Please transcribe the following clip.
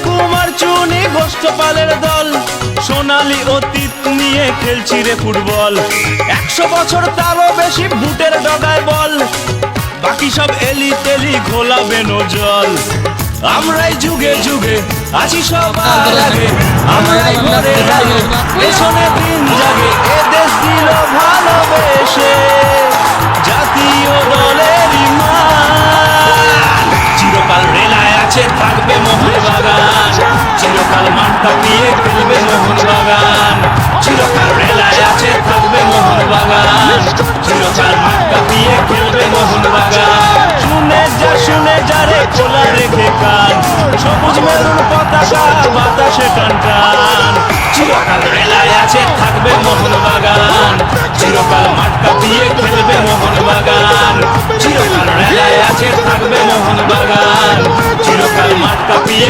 কুমার চুনি গোষ্ঠপালের দল সোনালী অতীত নিয়ে খেলছি রে ফুটবল। 100 বছর তারও বেশি বুটের ডগায় বল, বাকি সব এলি তেলি ঘোলাবে জল। আমরাই যুগে যুগে আছি সবার আগে, আমরাই ঘরে আগে পেছনে দিন জাগে। এ দেশ দিল ভালোবেসে জাতীয় দলেরই মান। চিরকাল রেলায় আছে থাকবে মোহনবাগান, চিরকাল মাঠটা দিয়ে খেলবে মোহনবাগান। চিরকাল রেলায় আছে থাকবে মোহনবাগান, চিরকাল মাঠটা দিয়ে খেলবে মোহনবাগান। শুনে যা রে খোলা রেখে কান, সবুজ মেরুন পতাকা বাতাসে টান টান। চিরকাল রেলায় আছে থাকবে মোহনবাগান, চিরকাল মাঠটা দিয়ে খেলবে মোহনবাগান। চিরকাল রেলায় আছে থাকবে মোহনবাগান, চিরকাল মাঠটা দিয়ে